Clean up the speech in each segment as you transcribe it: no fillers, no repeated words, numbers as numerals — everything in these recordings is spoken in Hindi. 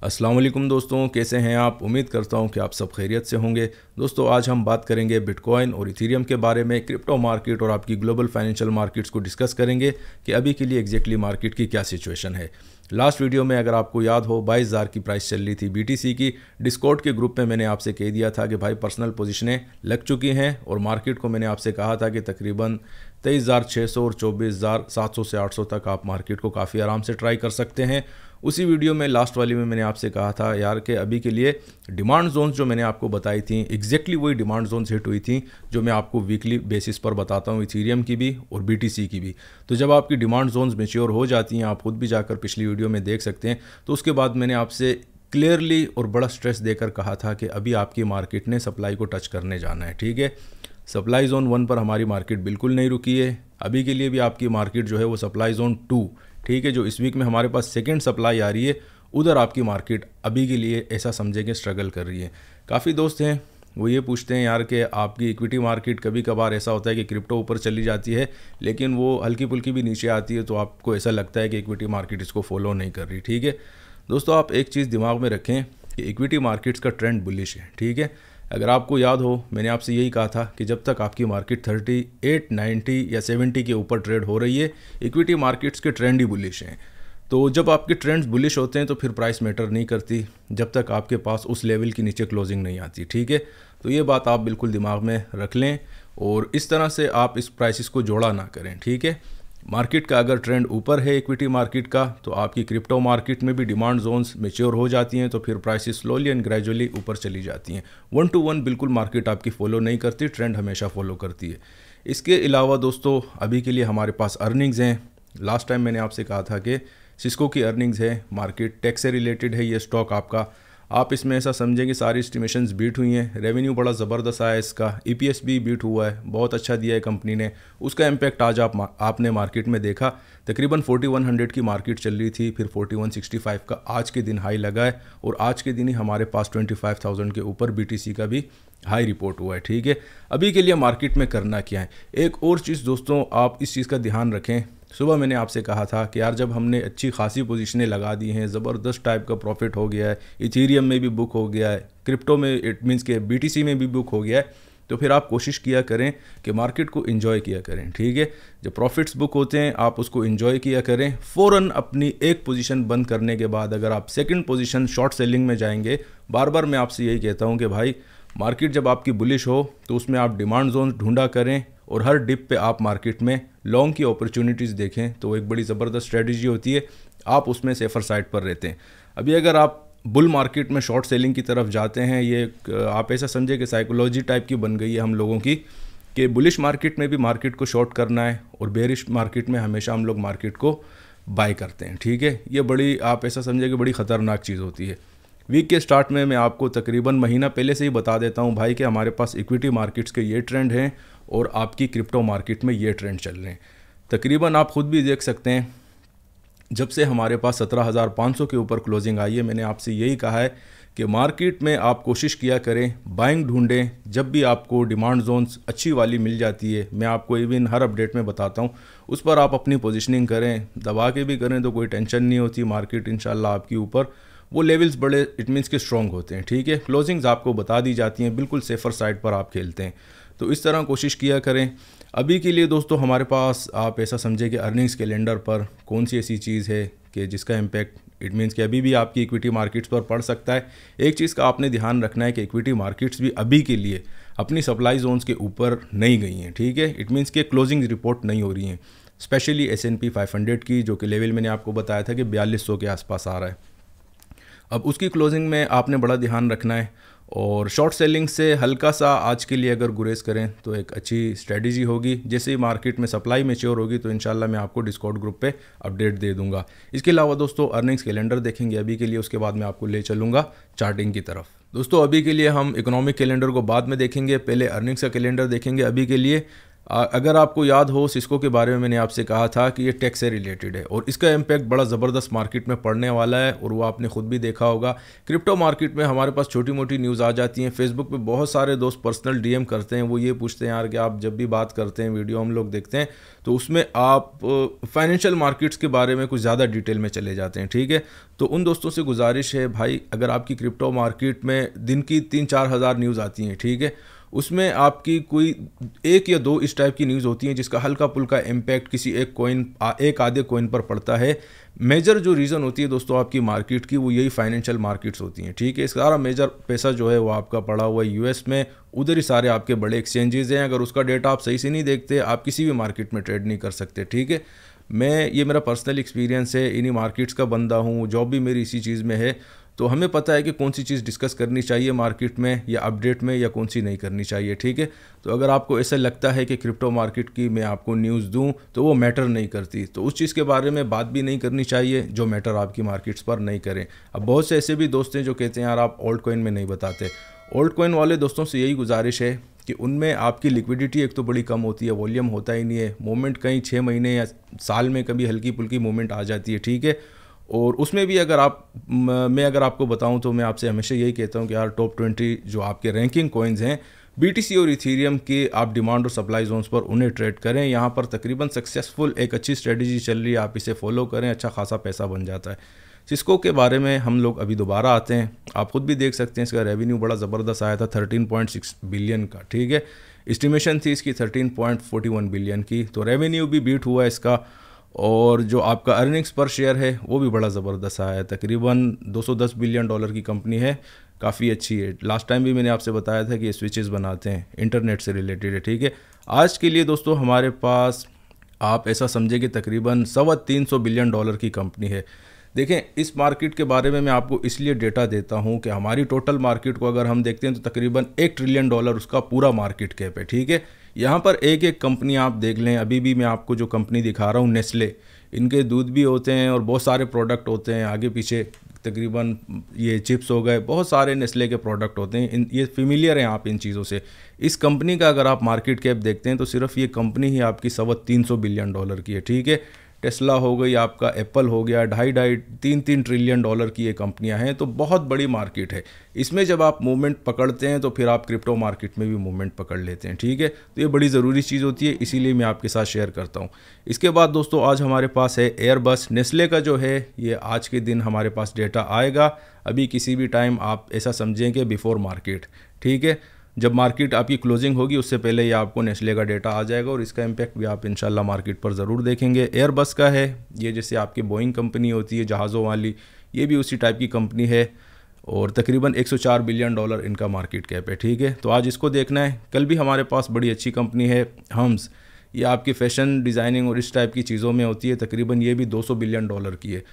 अस्सलाम वालेकुम दोस्तों, कैसे हैं आप। उम्मीद करता हूं कि आप सब खैरियत से होंगे। दोस्तों आज हम बात करेंगे बिटकॉइन और इथेरियम के बारे में, क्रिप्टो मार्केट और आपकी ग्लोबल फाइनेंशियल मार्केट्स को डिस्कस करेंगे कि अभी के लिए एग्जैक्टली मार्केट की क्या सिचुएशन है। लास्ट वीडियो में अगर आपको याद हो 22,000 की प्राइस चल रही थी बीटीसी की। डिस्कॉर्ड के ग्रुप में मैंने आपसे कह दिया था कि भाई पर्सनल पोजीशनें लग चुकी हैं और मार्केट को मैंने आपसे कहा था कि तकरीबन 23,600 और 24,700 से 800 तक आप मार्केट को काफ़ी आराम से ट्राई कर सकते हैं। उसी वीडियो में लास्ट वाली में मैंने आपसे कहा था यार कि अभी के लिए डिमांड जोन्स जो मैंने आपको बताई थी एग्जैक्टली वही डिमांड जोन्स हिट हुई थी जो मैं आपको वीकली बेसिस पर बताता हूँ, इथेरियम की भी और बीटीसी की भी। तो जब आपकी डिमांड जोन्स मैच्योर हो जाती हैं, आप खुद भी जाकर पिछली वीडियो में देख सकते हैं, तो उसके बाद मैंने आपसे क्लियरली और बड़ा स्ट्रेस देकर कहा था कि अभी आपकी मार्केट ने सप्लाई को टच करने जाना है। ठीक है, सप्लाई जोन 1 पर हमारी मार्केट बिल्कुल नहीं रुकी है। अभी के लिए भी आपकी मार्केट जो है वो सप्लाई जोन 2, ठीक है, जो इस वीक में हमारे पास सेकंड सप्लाई आ रही है, उधर आपकी मार्केट अभी के लिए ऐसा समझेंगे स्ट्रगल कर रही है। काफ़ी दोस्त हैं वो ये पूछते हैं यार कि आपकी इक्विटी मार्केट कभी कभार ऐसा होता है कि क्रिप्टो ऊपर चली जाती है लेकिन वो हल्की फुल्की भी नीचे आती है, तो आपको ऐसा लगता है कि इक्विटी मार्केट इसको फॉलो नहीं कर रही। ठीक है दोस्तों, आप एक चीज़ दिमाग में रखें कि इक्विटी मार्केट्स का ट्रेंड बुलिश है। ठीक है, अगर आपको याद हो मैंने आपसे यही कहा था कि जब तक आपकी मार्केट 38, 90 या 70 के ऊपर ट्रेड हो रही है, इक्विटी मार्केट्स के ट्रेंड ही बुलिश हैं। तो जब आपके ट्रेंड्स बुलिश होते हैं तो फिर प्राइस मैटर नहीं करती जब तक आपके पास उस लेवल के नीचे क्लोजिंग नहीं आती। ठीक है, तो ये बात आप बिल्कुल दिमाग में रख लें और इस तरह से आप इस प्राइसेस को जोड़ा ना करें। ठीक है, मार्केट का अगर ट्रेंड ऊपर है इक्विटी मार्केट का, तो आपकी क्रिप्टो मार्केट में भी डिमांड जोन्स मैच्योर हो जाती हैं, तो फिर प्राइसेस स्लोली एंड ग्रेजुअली ऊपर चली जाती हैं। 1 to 1 बिल्कुल मार्केट आपकी फॉलो नहीं करती, ट्रेंड हमेशा फॉलो करती है। इसके अलावा दोस्तों अभी के लिए हमारे पास अर्निंग्स हैं। लास्ट टाइम मैंने आपसे कहा था कि सिस्को की अर्निंग्स है, मार्केट टेक से रिलेटेड है ये स्टॉक आपका। आप इसमें ऐसा समझें कि सारी एस्टिमेशंस बीट हुई हैं, रेवेन्यू बड़ा ज़बरदस्त आया है इसका, ईपीएस भी बीट हुआ है, बहुत अच्छा दिया है कंपनी ने। उसका इम्पैक्ट आज आपने मार्केट में देखा। तकरीबन 4100 की मार्केट चल रही थी, फिर 4165 का आज के दिन हाई लगा है और आज के दिन ही हमारे पास 25,000 के ऊपर बीटीसी का भी हाई रिपोर्ट हुआ है। ठीक है, अभी के लिए मार्केट में करना क्या है। एक और चीज़ दोस्तों, आप इस चीज़ का ध्यान रखें। सुबह मैंने आपसे कहा था कि यार जब हमने अच्छी खासी पोजीशनें लगा दी हैं, ज़बरदस्त टाइप का प्रॉफिट हो गया है, इथेरियम में भी बुक हो गया है, क्रिप्टो में इट मीन्स के बीटीसी में भी बुक हो गया है, तो फिर आप कोशिश किया करें कि मार्केट को एंजॉय किया करें। ठीक है, जब प्रॉफिट्स बुक होते हैं आप उसको एंजॉय किया करें। फ़ौरन अपनी एक पोजीशन बंद करने के बाद अगर आप सेकंड पोजीशन शॉर्ट सेलिंग में जाएंगे, बार बार मैं आपसे यही कहता हूं कि भाई मार्केट जब आपकी बुलिश हो तो उसमें आप डिमांड जोन ढूंढा करें और हर डिप पे आप मार्केट में लॉन्ग की अपॉर्चुनिटीज़ देखें, तो वो एक बड़ी ज़बरदस्त स्ट्रेटजी होती है, आप उसमें सेफर साइड पर रहते हैं। अभी अगर आप बुल मार्केट में शॉर्ट सेलिंग की तरफ जाते हैं, ये आप ऐसा समझे कि साइकोलॉजी टाइप की बन गई है हम लोगों की कि बुलिश मार्केट में भी मार्केट को शॉर्ट करना है और बेरिश मार्केट में हमेशा हम लोग मार्केट को बाय करते हैं। ठीक है, ये बड़ी आप ऐसा समझे कि बड़ी ख़तरनाक चीज़ होती है। वीक के स्टार्ट में मैं आपको तकरीबन महीना पहले से ही बता देता हूं भाई कि हमारे पास इक्विटी मार्केट्स के ये ट्रेंड हैं और आपकी क्रिप्टो मार्केट में ये ट्रेंड चल रहे हैं। तकरीबन आप खुद भी देख सकते हैं जब से हमारे पास 17,500 के ऊपर क्लोजिंग आई है, मैंने आपसे यही कहा है कि मार्केट में आप कोशिश किया करें, बाइंग ढूंढें। जब भी आपको डिमांड जोन्स अच्छी वाली मिल जाती है, मैं आपको इवन हर अपडेट में बताता हूं, उस पर आप अपनी पोजीशनिंग करें, दबा के भी करें तो कोई टेंशन नहीं होती। मार्केट इंशाल्लाह आपकी ऊपर वो लेवल्स बड़े इट मीन्स के स्ट्रॉन्ग होते हैं। ठीक है, क्लोजिंग्स आपको बता दी जाती हैं, बिल्कुल सेफर साइड पर आप खेलते हैं, तो इस तरह कोशिश किया करें। अभी के लिए दोस्तों हमारे पास आप ऐसा समझे कि अर्निंग्स कैलेंडर पर कौन सी ऐसी चीज़ है कि जिसका इम्पैक्ट इट मीन्स कि अभी भी आपकी इक्विटी मार्केट्स पर पड़ सकता है। एक चीज़ का आपने ध्यान रखना है कि इक्विटी मार्केट्स भी अभी के लिए अपनी सप्लाई जोन्स के ऊपर नहीं गई हैं। ठीक है, इट मीन्स के क्लोजिंग रिपोर्ट नहीं हो रही हैं, स्पेशली S&P 500 की, जो कि लेवल मैंने आपको बताया था कि 4200 के आसपास आ रहा है। अब उसकी क्लोजिंग में आपने बड़ा ध्यान रखना है और शॉर्ट सेलिंग से हल्का सा आज के लिए अगर गुरेज करें तो एक अच्छी स्ट्रेटजी होगी। जैसे ही मार्केट में सप्लाई मैच्योर होगी तो इंशाल्लाह मैं आपको डिस्कॉर्ड ग्रुप पे अपडेट दे दूंगा। इसके अलावा दोस्तों अर्निंग्स कैलेंडर देखेंगे अभी के लिए, उसके बाद मैं आपको ले चलूँगा चार्टिंग की तरफ। दोस्तों अभी के लिए हम इकोनॉमिक कैलेंडर को बाद में देखेंगे, पहले अर्निंग्स का कैलेंडर देखेंगे। अभी के लिए अगर आपको याद हो, सिस्को के बारे में मैंने आपसे कहा था कि ये टेक से रिलेटेड है और इसका इम्पैक्ट बड़ा ज़बरदस्त मार्केट में पड़ने वाला है और वो आपने खुद भी देखा होगा। क्रिप्टो मार्केट में हमारे पास छोटी मोटी न्यूज़ आ जाती हैं। फेसबुक पे बहुत सारे दोस्त पर्सनल डीएम करते हैं, वो ये पूछते हैं यार कि आप जब भी बात करते हैं, वीडियो हम लोग देखते हैं तो उसमें आप फाइनेंशियल मार्केट्स के बारे में कुछ ज़्यादा डिटेल में चले जाते हैं, ठीक है। तो उन दोस्तों से गुजारिश है भाई, अगर आपकी क्रिप्टो मार्केट में दिन की 3-4 हज़ार न्यूज़ आती हैं, ठीक है, उसमें आपकी कोई 1 या 2 इस टाइप की न्यूज़ होती हैं जिसका हल्का पुल्का इम्पैक्ट किसी एक आधे कॉइन पर पड़ता है। मेजर जो रीज़न होती है दोस्तों आपकी मार्केट की, वो यही फाइनेंशियल मार्केट्स होती हैं, ठीक है। इसका सारा मेजर पैसा जो है वो आपका पड़ा हुआ है यूएस में, उधर ही सारे आपके बड़े एक्सचेंजेस हैं। अगर उसका डेटा आप सही से नहीं देखते, आप किसी भी मार्केट में ट्रेड नहीं कर सकते, ठीक है। ये मेरा पर्सनल एक्सपीरियंस है, इन्हीं मार्केट्स का बंदा हूँ, जॉब भी मेरी इसी चीज़ में है, तो हमें पता है कि कौन सी चीज़ डिस्कस करनी चाहिए मार्केट में या अपडेट में, या कौन सी नहीं करनी चाहिए, ठीक है। तो अगर आपको ऐसा लगता है कि क्रिप्टो मार्केट की मैं आपको न्यूज़ दूं तो वो मैटर नहीं करती, तो उस चीज़ के बारे में बात भी नहीं करनी चाहिए जो मैटर आपकी मार्केट्स पर नहीं करें। अब बहुत से ऐसे भी दोस्त हैं जो कहते हैं यार आप ओल्ड कॉइन में नहीं बताते। ओल्ड कॉइन वाले दोस्तों से यही गुजारिश है कि उनमें आपकी लिक्विडिटी एक तो बड़ी कम होती है, वॉल्यूम होता ही नहीं है, मूवमेंट कहीं 6 महीने या साल में कभी हल्की पुल्की मूवमेंट आ जाती है, ठीक है। और उसमें भी अगर आपको बताऊं तो मैं आपसे हमेशा यही कहता हूं कि यार टॉप 20 जो आपके रैंकिंग कॉइन्स हैं बीटीसी और इथेरियम के, आप डिमांड और सप्लाई जोन्स पर उन्हें ट्रेड करें। यहाँ पर तकरीबन सक्सेसफुल एक अच्छी स्ट्रेटजी चल रही है, आप इसे फॉलो करें, अच्छा खासा पैसा बन जाता है। सिस्को के बारे में हम लोग अभी दोबारा आते हैं, आप खुद भी देख सकते हैं इसका रेवेन्यू बड़ा ज़बरदस्त आया था 13.6 बिलियन का, ठीक है। एस्टिमेशन थी इसकी 13.41 बिलियन की, तो रेवेन्यू भी बीट हुआ इसका, और जो आपका अर्निंग्स पर शेयर है वो भी बड़ा ज़बरदस्त आया है। तकरीबन $210 बिलियन की कंपनी है, काफ़ी अच्छी है। लास्ट टाइम भी मैंने आपसे बताया था कि ये स्विचेस बनाते हैं, इंटरनेट से रिलेटेड है, ठीक है। आज के लिए दोस्तों हमारे पास आप ऐसा समझे कि तकरीबन $325 बिलियन की कंपनी है। देखें, इस मार्केट के बारे में मैं आपको इसलिए डेटा देता हूं कि हमारी टोटल मार्केट को अगर हम देखते हैं तो तकरीबन $1 ट्रिलियन उसका पूरा मार्केट कैप है, ठीक है। यहाँ पर एक एक कंपनी आप देख लें, अभी भी मैं आपको जो कंपनी दिखा रहा हूँ नेस्ले, इनके दूध भी होते हैं और बहुत सारे प्रोडक्ट होते हैं आगे पीछे, तकरीबन ये चिप्स हो गए, बहुत सारे नेस्ले के प्रोडक्ट होते हैं, ये फेमिलियर हैं आप इन चीज़ों से। इस कंपनी का अगर आप मार्केट कैप देखते हैं तो सिर्फ ये कंपनी ही आपकी $325 बिलियन की है, ठीक है। टेस्ला हो गई आपका, एप्पल हो गया, 2.5-3 ट्रिलियन डॉलर की ये कंपनियां हैं, तो बहुत बड़ी मार्केट है। इसमें जब आप मूवमेंट पकड़ते हैं तो फिर आप क्रिप्टो मार्केट में भी मूवमेंट पकड़ लेते हैं, ठीक है। तो ये बड़ी ज़रूरी चीज़ होती है, इसीलिए मैं आपके साथ शेयर करता हूँ। इसके बाद दोस्तों आज हमारे पास है एयरबस। नेस्ले का जो है ये आज के दिन हमारे पास डेटा आएगा, अभी किसी भी टाइम आप ऐसा समझें कि बिफोर मार्केट, ठीक है। जब मार्केट आपकी क्लोजिंग होगी उससे पहले ही आपको नेस्ले का डेटा आ जाएगा और इसका इम्पैक्ट भी आप इंशाल्लाह मार्केट पर ज़रूर देखेंगे। एयरबस का है ये, जैसे आपकी बोइंग कंपनी होती है जहाज़ों वाली, ये भी उसी टाइप की कंपनी है और तकरीबन $104 बिलियन इनका मार्केट कैप है, ठीक है। तो आज इसको देखना है। कल भी हमारे पास बड़ी अच्छी कंपनी है हम्स, ये आपकी फ़ैशन डिज़ाइनिंग और इस टाइप की चीज़ों में होती है, तकरीबन ये भी $200 बिलियन की है।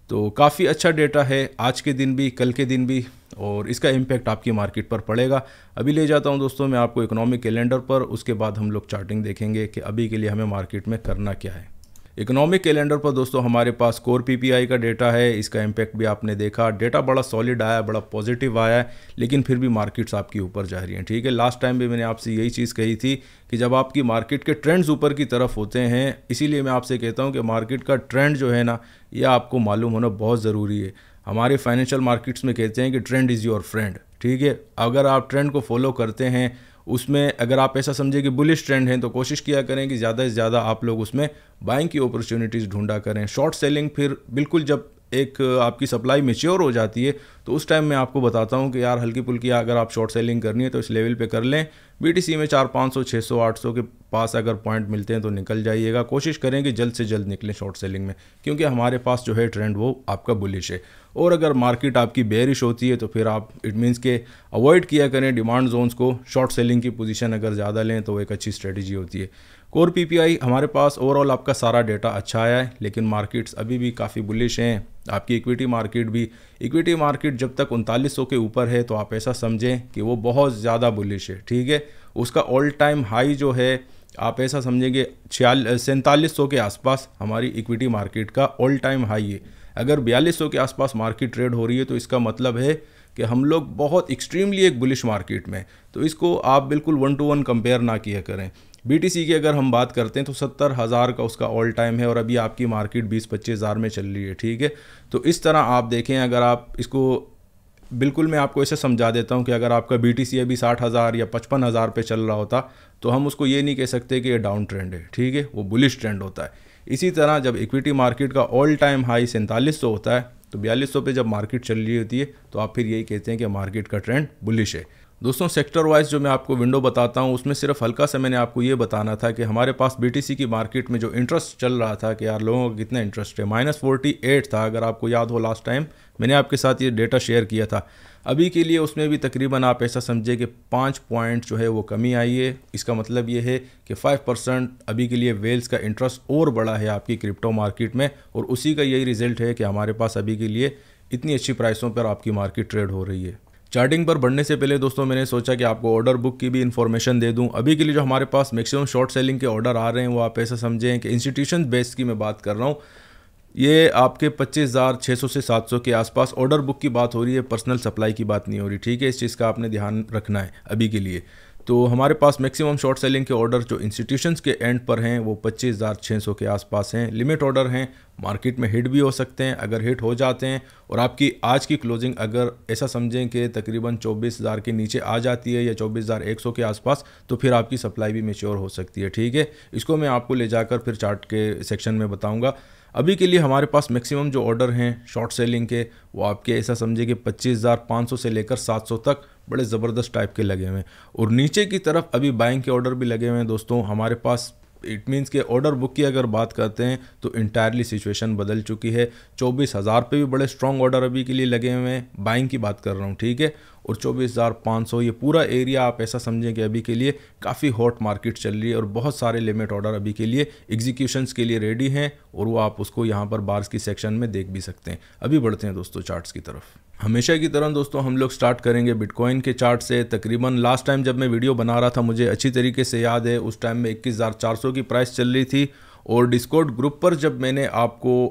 तो काफ़ी अच्छा डेटा है आज के दिन भी, कल के दिन भी, और इसका इम्पैक्ट आपकी मार्केट पर पड़ेगा। अभी ले जाता हूं दोस्तों मैं आपको इकोनॉमिक कैलेंडर पर, उसके बाद हम लोग चार्टिंग देखेंगे कि अभी के लिए हमें मार्केट में करना क्या है। इकोनॉमिक कैलेंडर पर दोस्तों हमारे पास कोर पीपीआई का डेटा है, इसका इम्पैक्ट भी आपने देखा, डेटा बड़ा सॉलिड आया, बड़ा पॉजिटिव आया है, लेकिन फिर भी मार्केट्स आपकी ऊपर जा रही हैं, ठीक है। लास्ट टाइम भी मैंने आपसे यही चीज़ कही थी कि जब आपकी मार्केट के ट्रेंड्स ऊपर की तरफ होते हैं, इसीलिए मैं आपसे कहता हूं कि मार्केट का ट्रेंड जो है ना, यह आपको मालूम होना बहुत ज़रूरी है। हमारे फाइनेंशियल मार्केट्स में कहते हैं कि ट्रेंड इज़ योर फ्रेंड, ठीक है। अगर आप ट्रेंड को फॉलो करते हैं, उसमें अगर आप ऐसा समझे कि बुलिश ट्रेंड है तो कोशिश किया करें कि ज़्यादा से ज़्यादा आप लोग उसमें बाइंग की अपॉर्चुनिटीज़ ढूंढा करें। शॉर्ट सेलिंग फिर बिल्कुल जब एक आपकी सप्लाई मैच्योर हो जाती है तो उस टाइम मैं आपको बताता हूं कि यार हल्की पुल्की अगर आप शॉर्ट सेलिंग करनी है तो इस लेवल पे कर लें। बीटीसी में 400, 500, 600, 800 के पास अगर पॉइंट मिलते हैं तो निकल जाइएगा। कोशिश करें कि जल्द से जल्द निकलें शॉर्ट सेलिंग में, क्योंकि हमारे पास जो है ट्रेंड वो आपका बुलिश है। और अगर मार्केट आपकी बेरिश होती है तो फिर आप इट मीन्स के अवॉइड किया करें डिमांड जोन्स को, शॉर्ट सेलिंग की पोजीशन अगर ज़्यादा लें तो एक अच्छी स्ट्रेटजी होती है। कोर पीपीआई हमारे पास ओवरऑल आपका सारा डेटा अच्छा आया है, लेकिन मार्केट्स अभी भी काफ़ी बुलिश हैं। आपकी इक्विटी मार्केट जब तक 3900 के ऊपर है तो आप ऐसा समझें कि वो बहुत ज़्यादा बुलिश है, ठीक है। उसका ऑल टाइम हाई जो है आप ऐसा समझेंगे 4700 के आसपास हमारी इक्विटी मार्केट का ऑल टाइम हाई है। अगर 4200 के आसपास मार्केट ट्रेड हो रही है तो इसका मतलब है कि हम लोग बहुत एक्सट्रीमली एक बुलिश मार्केट में, तो इसको आप बिल्कुल 1 to 1 कंपेयर ना किया करें। BTC की अगर हम बात करते हैं तो 70,000 का उसका ऑल टाइम है और अभी आपकी मार्केट 20-25 हज़ार में चल रही है, ठीक है। तो इस तरह आप देखें, अगर आप इसको बिल्कुल मैं आपको ऐसे समझा देता हूं कि अगर आपका BTC अभी 60,000 या 55,000 पे चल रहा होता तो हम उसको ये नहीं कह सकते कि ये डाउन ट्रेंड है, ठीक है, वो बुलिश ट्रेंड होता है। इसी तरह जब इक्विटी मार्केट का ऑल टाइम हाई 4700 होता है तो 4200 पे जब मार्केट चल रही होती है तो आप फिर यही कहते हैं कि मार्केट का ट्रेंड बुलिश है। दोस्तों, सेक्टर वाइज जो मैं आपको विंडो बताता हूँ उसमें सिर्फ हल्का सा मैंने आपको ये बताना था कि हमारे पास BTC की मार्केट में जो इंटरेस्ट चल रहा था कि यार लोगों का कितना इंटरेस्ट है, -48 था। अगर आपको याद हो लास्ट टाइम मैंने आपके साथ ये डेटा शेयर किया था। अभी के लिए उसमें भी तकरीबन आप ऐसा समझे कि 5 पॉइंट जो है वो कमी आई है। इसका मतलब ये है कि 5% अभी के लिए वेल्स का इंटरेस्ट और बढ़ा है आपकी क्रिप्टो मार्केट में, और उसी का यही रिजल्ट है कि हमारे पास अभी के लिए इतनी अच्छी प्राइसों पर आपकी मार्केट ट्रेड हो रही है। चार्टिंग पर बढ़ने से पहले दोस्तों मैंने सोचा कि आपको ऑर्डर बुक की भी इन्फॉर्मेशन दे दूं। अभी के लिए जो हमारे पास मैक्सिमम शॉर्ट सेलिंग के ऑर्डर आ रहे हैं वो आप ऐसा समझें कि इंस्टीट्यूशन बेस की मैं बात कर रहा हूं। ये आपके 25,600 से 700 के आसपास ऑर्डर बुक की बात हो रही है, पर्सनल सप्लाई की बात नहीं हो रही, ठीक है। इस चीज़ का आपने ध्यान रखना है अभी के लिए। तो हमारे पास मैक्सिमम शॉर्ट सेलिंग के ऑर्डर जो इंस्टीट्यूशंस के एंड पर हैं वो 25,600 के आसपास हैं। लिमिट ऑर्डर हैं, मार्केट में हिट भी हो सकते हैं। अगर हिट हो जाते हैं और आपकी आज की क्लोजिंग अगर ऐसा समझें कि तकरीबन 24,000 के नीचे आ जाती है या 24,100 के आसपास, तो फिर आपकी सप्लाई भी मैच्योर हो सकती है, ठीक है। इसको मैं आपको ले जाकर फिर चार्ट के सेक्शन में बताऊँगा। अभी के लिए हमारे पास मैक्सिमम जो ऑर्डर हैं शॉर्ट सेलिंग के वो आपके ऐसा समझिए कि 25,500 से लेकर 700 तक बड़े ज़बरदस्त टाइप के लगे हुए हैं, और नीचे की तरफ अभी बाइंग के ऑर्डर भी लगे हुए हैं दोस्तों हमारे पास। इट मीन्स के ऑर्डर बुक की अगर बात करते हैं तो इंटायरली सिचुएशन बदल चुकी है। 24,000 पे भी बड़े स्ट्रॉन्ग ऑर्डर अभी के लिए लगे हुए हैं, बाइंग की बात कर रहा हूँ, ठीक है। और 24,500 ये पूरा एरिया आप ऐसा समझें कि अभी के लिए काफ़ी हॉट मार्केट चल रही है, और बहुत सारे लिमिट ऑर्डर अभी के लिए एग्जीक्यूशंस के लिए रेडी हैं, और वो आप उसको यहाँ पर बार्स की सेक्शन में देख भी सकते हैं। अभी बढ़ते हैं दोस्तों चार्ट्स की तरफ। हमेशा की तरह दोस्तों हम लोग स्टार्ट करेंगे बिटकॉइन के चार्ट से। तकरीबन लास्ट टाइम जब मैं वीडियो बना रहा था मुझे अच्छी तरीके से याद है, उस टाइम में 21,400 की प्राइस चल रही थी, और डिस्कॉर्ड ग्रुप पर जब मैंने आपको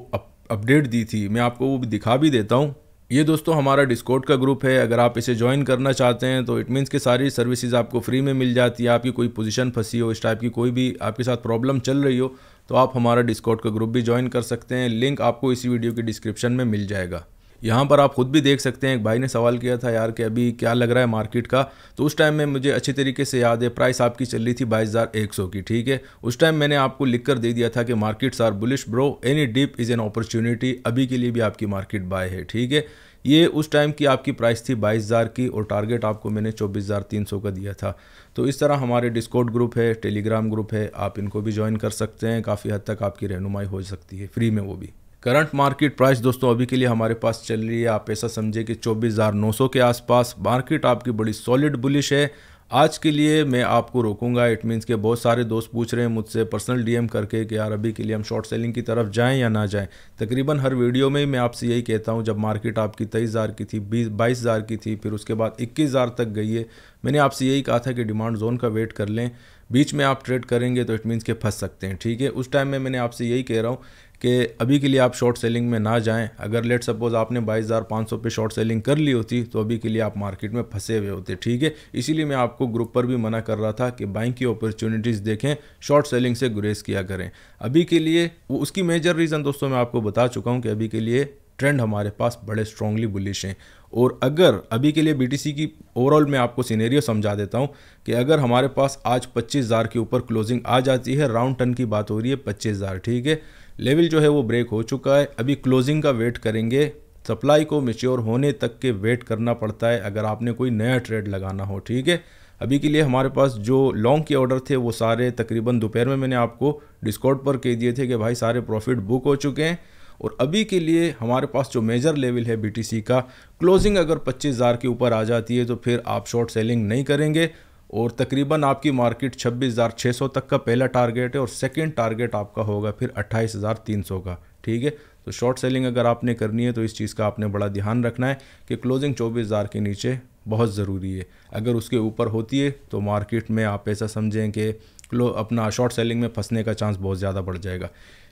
अपडेट दी थी, मैं आपको वो भी दिखा भी देता हूँ। ये दोस्तों हमारा डिस्कॉर्ड का ग्रुप है। अगर आप इसे ज्वाइन करना चाहते हैं तो इट मीन्स के सारी सर्विसेज आपको फ्री में मिल जाती है। आपकी कोई पोजीशन फंसी हो, इस टाइप की कोई भी आपके साथ प्रॉब्लम चल रही हो, तो आप हमारा डिस्कॉर्ड का ग्रुप भी ज्वाइन कर सकते हैं। लिंक आपको इसी वीडियो की डिस्क्रिप्शन में मिल जाएगा। यहाँ पर आप खुद भी देख सकते हैं, एक भाई ने सवाल किया था यार कि अभी क्या लग रहा है मार्केट का, तो उस टाइम में मुझे अच्छी तरीके से याद है प्राइस आपकी चल रही थी 22,100 की, ठीक है। उस टाइम मैंने आपको लिख कर दे दिया था कि markets are bullish bro, any dip is an opportunity. अभी के लिए भी आपकी मार्केट बाय है, ठीक है। ये उस टाइम की आपकी प्राइस थी 22,000 की, और टारगेट आपको मैंने 24,300 का दिया था। तो इस तरह हमारे डिस्कॉर्ड ग्रुप है, टेलीग्राम ग्रुप है, आप इनको भी ज्वाइन कर सकते हैं। काफ़ी हद तक आपकी रहनुमाई हो सकती है फ्री में, वो भी। करंट मार्केट प्राइस दोस्तों अभी के लिए हमारे पास चल रही है, आप ऐसा समझे कि 24,900 के आसपास। मार्केट आपकी बड़ी सॉलिड बुलिश है। आज के लिए मैं आपको रोकूंगा। इट मीन्स के बहुत सारे दोस्त पूछ रहे हैं मुझसे पर्सनल डीएम करके कि यार अभी के लिए हम शॉर्ट सेलिंग की तरफ जाएं या ना जाएं। तकरीबन हर वीडियो में मैं आपसे यही कहता हूं, जब मार्केट आपकी 23,000 की थी, 22,000 की थी, फिर उसके बाद 21,000 तक गई है, मैंने आपसे यही कहा था कि डिमांड जोन का वेट कर लें। बीच में आप ट्रेड करेंगे तो इट मीन्स के फंस सकते हैं, ठीक है। उस टाइम में मैंने आपसे यही कह रहा हूँ कि अभी के लिए आप शॉर्ट सेलिंग में ना जाएं। अगर लेट सपोज आपने 22,500 पे शॉर्ट सेलिंग कर ली होती तो अभी के लिए आप मार्केट में फंसे हुए होते, ठीक है। इसीलिए मैं आपको ग्रुप पर भी मना कर रहा था कि बाइंग की अपॉर्चुनिटीज़ देखें, शॉर्ट सेलिंग से गुरेज किया करें। अभी के लिए वो उसकी मेजर रीज़न दोस्तों मैं आपको बता चुका हूँ कि अभी के लिए ट्रेंड हमारे पास बड़े स्ट्रांगली बुलिश हैं। और अगर अभी के लिए BTC की ओवरऑल मैं आपको सिनेरियो समझा देता हूं कि अगर हमारे पास आज 25,000 के ऊपर क्लोजिंग आ जाती है, राउंड टन की बात हो रही है 25,000, ठीक है। लेवल जो है वो ब्रेक हो चुका है, अभी क्लोजिंग का वेट करेंगे। सप्लाई को मैच्योर होने तक के वेट करना पड़ता है अगर आपने कोई नया ट्रेड लगाना हो, ठीक है। अभी के लिए हमारे पास जो लॉन्ग के ऑर्डर थे वो सारे तकरीबन दोपहर में मैंने आपको डिस्कॉर्ड पर कह दिए थे कि भाई सारे प्रॉफिट बुक हो चुके हैं। और अभी के लिए हमारे पास जो मेजर लेवल है BTC का, क्लोजिंग अगर 25,000 के ऊपर आ जाती है तो फिर आप शॉर्ट सेलिंग नहीं करेंगे, और तकरीबन आपकी मार्केट 26,600 तक का पहला टारगेट है, और सेकंड टारगेट आपका होगा फिर 28,300 का, ठीक है। तो शॉर्ट सेलिंग अगर आपने करनी है तो इस चीज़ का आपने बड़ा ध्यान रखना है कि क्लोजिंग 24,000 के नीचे बहुत ज़रूरी है। अगर उसके ऊपर होती है तो मार्केट में आप ऐसा समझें कि अपना शॉर्ट सेलिंग में फंसने का चांस बहुत ज़्यादा बढ़ जाएगा।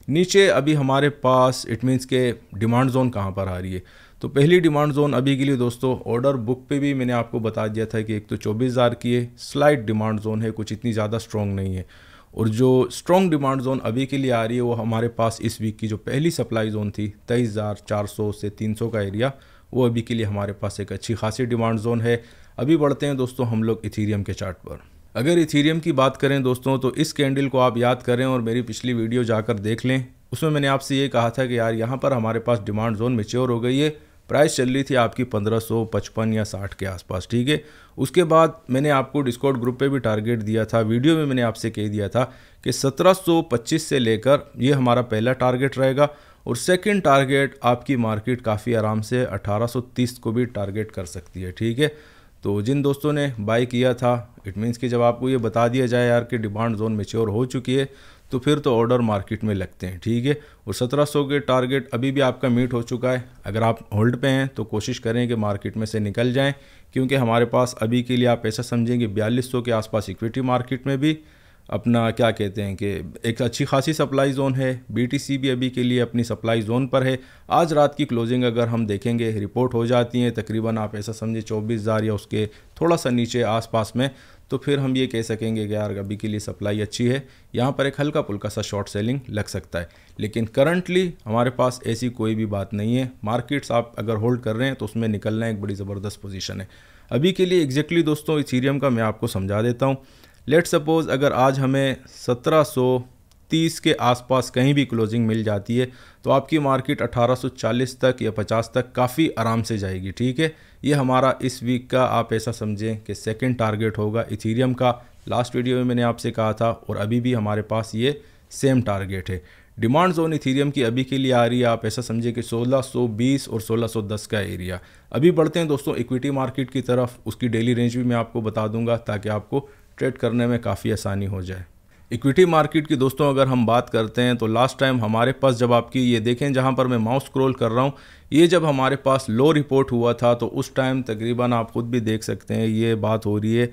नीचे अभी हमारे पास इट मीन्स के डिमांड जोन कहाँ पर आ रही है, तो पहली डिमांड जोन अभी के लिए दोस्तों ऑर्डर बुक पे भी मैंने आपको बता दिया था कि एक तो 24,000 की है, स्लाइट डिमांड जोन है, कुछ इतनी ज़्यादा स्ट्रॉन्ग नहीं है। और जो स्ट्रॉन्ग डिमांड जोन अभी के लिए आ रही है वो हमारे पास इस वीक की जो पहली सप्लाई जोन थी 23,400 से 300 का एरिया, वो अभी के लिए हमारे पास एक अच्छी खासी डिमांड जोन है। अभी बढ़ते हैं दोस्तों हम लोग इथीरियम के चार्ट पर। अगर इथीरियम की बात करें दोस्तों तो इस कैंडल को आप याद करें और मेरी पिछली वीडियो जाकर देख लें, उसमें मैंने आपसे ये कहा था कि यार यहाँ पर हमारे पास डिमांड जोन मैच्योर हो गई है। प्राइस चल रही थी आपकी 1555 या 60 के आसपास, ठीक है। उसके बाद मैंने आपको डिस्कॉर्ड ग्रुप पे भी टारगेट दिया था, वीडियो में मैंने आपसे कह दिया था कि 1725 से लेकर ये हमारा पहला टारगेट रहेगा और सेकंड टारगेट आपकी मार्केट काफ़ी आराम से 1830 को भी टारगेट कर सकती है, ठीक है। तो जिन दोस्तों ने बाय किया था, इट मीन्स कि जब आपको ये बता दिया जाए यार कि डिमांड जोन मैच्योर हो चुकी है तो फिर तो ऑर्डर मार्केट में लगते हैं, ठीक है। और 1700 के टारगेट अभी भी आपका मीट हो चुका है। अगर आप होल्ड पे हैं तो कोशिश करें कि मार्केट में से निकल जाएं, क्योंकि हमारे पास अभी के लिए आप ऐसा समझेंगे 4200 के आसपास इक्विटी मार्केट में भी अपना क्या कहते हैं कि एक अच्छी खासी सप्लाई जोन है। बीटीसी भी अभी के लिए अपनी सप्लाई जोन पर है। आज रात की क्लोजिंग अगर हम देखेंगे, रिपोर्ट हो जाती है तकरीबन आप ऐसा समझे 24,000 या उसके थोड़ा सा नीचे आसपास में, तो फिर हम ये कह सकेंगे कि यार अभी के लिए सप्लाई अच्छी है। यहाँ पर एक हल्का फुल्का सा शॉर्ट सेलिंग लग सकता है, लेकिन करंटली हमारे पास ऐसी कोई भी बात नहीं है। मार्केट्स आप अगर होल्ड कर रहे हैं तो उसमें निकलना एक बड़ी ज़बरदस्त पोजीशन है अभी के लिए। एग्जैक्टली दोस्तों इथीरियम का मैं आपको समझा देता हूँ। लेट सपोज अगर आज हमें 1730 के आसपास कहीं भी क्लोजिंग मिल जाती है तो आपकी मार्केट 1840 तक या 50 तक काफ़ी आराम से जाएगी, ठीक है। ये हमारा इस वीक का आप ऐसा समझें कि सेकंड टारगेट होगा इथीरियम का। लास्ट वीडियो में मैंने आपसे कहा था और अभी भी हमारे पास ये सेम टारगेट है। डिमांड जोन इथीरियम की अभी के लिए आ रही है आप ऐसा समझे कि 1620 और 1610 का एरिया। अभी बढ़ते हैं दोस्तों इक्विटी मार्केट की तरफ। उसकी डेली रेंज भी मैं आपको बता दूंगा ताकि आपको ट्रेड करने में काफ़ी आसानी हो जाए। इक्विटी मार्केट की दोस्तों अगर हम बात करते हैं तो लास्ट टाइम हमारे पास जब आपकी ये देखें जहां पर मैं माउस स्क्रॉल कर रहा हूं, ये जब हमारे पास लो रिपोर्ट हुआ था तो उस टाइम तकरीबन आप खुद भी देख सकते हैं, ये बात हो रही है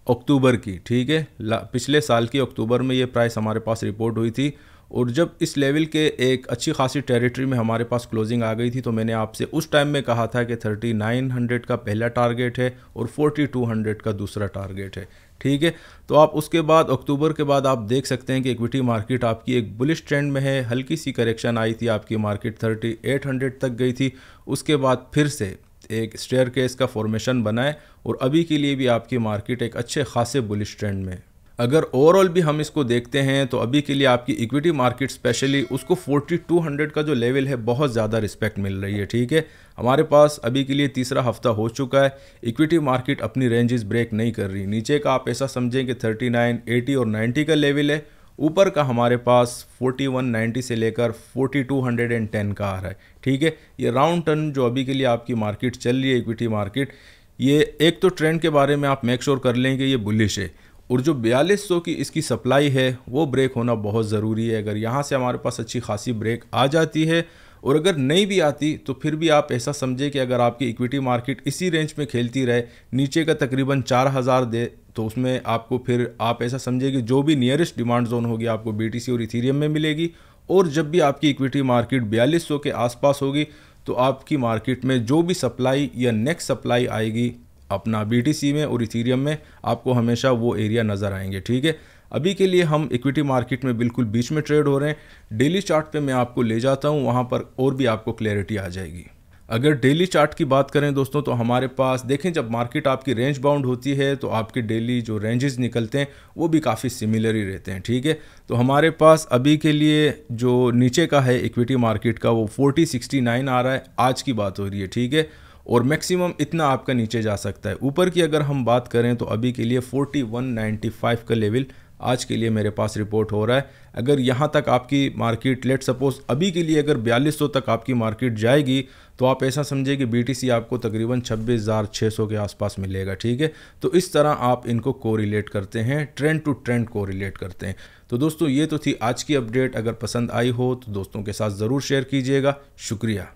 अक्टूबर की, ठीक है। पिछले साल की अक्टूबर में ये प्राइस हमारे पास रिपोर्ट हुई थी और जब इस लेवल के एक अच्छी खासी टेरिटरी में हमारे पास क्लोजिंग आ गई थी तो मैंने आपसे उस टाइम में कहा था कि 3900 का पहला टारगेट है और 4200 का दूसरा टारगेट है, ठीक है। तो आप उसके बाद अक्टूबर के बाद आप देख सकते हैं कि इक्विटी मार्केट आपकी एक बुलिश ट्रेंड में है। हल्की सी करेक्शन आई थी, आपकी मार्केट 3800 तक गई थी। उसके बाद फिर से एक स्टेयरकेस का फॉर्मेशन बना है और अभी के लिए भी आपकी मार्केट एक अच्छे खासे बुलिश ट्रेंड में है। अगर ओवरऑल भी हम इसको देखते हैं तो अभी के लिए आपकी इक्विटी मार्केट स्पेशली उसको 4200 का जो लेवल है बहुत ज़्यादा रिस्पेक्ट मिल रही है, ठीक है। हमारे पास अभी के लिए तीसरा हफ्ता हो चुका है, इक्विटी मार्केट अपनी रेंजेस ब्रेक नहीं कर रही। नीचे का आप ऐसा समझें कि 39, 80 और 90 का लेवल है। ऊपर का हमारे पास 4190 से लेकर 4210 का आ रहा है, ठीक है। ये राउंड टर्न जो अभी के लिए आपकी मार्केट चल रही है इक्विटी मार्केट, ये एक तो ट्रेंड के बारे में आप मेक श्योर कर लें कि ये बुलिश है और जो 4200 की इसकी सप्लाई है वो ब्रेक होना बहुत ज़रूरी है। अगर यहाँ से हमारे पास अच्छी खासी ब्रेक आ जाती है और अगर नहीं भी आती तो फिर भी आप ऐसा समझे कि अगर आपकी इक्विटी मार्केट इसी रेंज में खेलती रहे, नीचे का तकरीबन 4000 दे, तो उसमें आपको फिर आप ऐसा समझे कि जो भी नियरेस्ट डिमांड जोन होगी आपको बीटीसी और इथीरियम में मिलेगी। और जब भी आपकी इक्विटी मार्केट 4200 के आसपास होगी तो आपकी मार्केट में जो भी सप्लाई या नेक्स्ट सप्लाई आएगी अपना बीटीसी में और इथीरियम में, आपको हमेशा वो एरिया नज़र आएंगे, ठीक है। अभी के लिए हम इक्विटी मार्केट में बिल्कुल बीच में ट्रेड हो रहे हैं। डेली चार्ट पे मैं आपको ले जाता हूँ, वहाँ पर और भी आपको क्लैरिटी आ जाएगी। अगर डेली चार्ट की बात करें दोस्तों तो हमारे पास देखें जब मार्केट आपकी रेंज बाउंड होती है तो आपके डेली जो रेंजेस निकलते हैं वो भी काफ़ी सिमिलर ही रहते हैं, ठीक है। तो हमारे पास अभी के लिए जो नीचे का है इक्विटी मार्केट का वो 4069 आ रहा है, आज की बात हो रही है, ठीक है। और मैक्सिमम इतना आपका नीचे जा सकता है। ऊपर की अगर हम बात करें तो अभी के लिए 4195 का लेवल आज के लिए मेरे पास रिपोर्ट हो रहा है। अगर यहाँ तक आपकी मार्केट लेट सपोज अभी के लिए अगर 4200 तक आपकी मार्केट जाएगी तो आप ऐसा समझे कि बीटीसी आपको तकरीबन 26,600 के आसपास मिलेगा, ठीक है। तो इस तरह आप इनको कोरिलेट करते हैं, ट्रेंड टू ट्रेंड कोरिलेट करते हैं। तो दोस्तों ये तो थी आज की अपडेट। अगर पसंद आई हो तो दोस्तों के साथ ज़रूर शेयर कीजिएगा। शुक्रिया।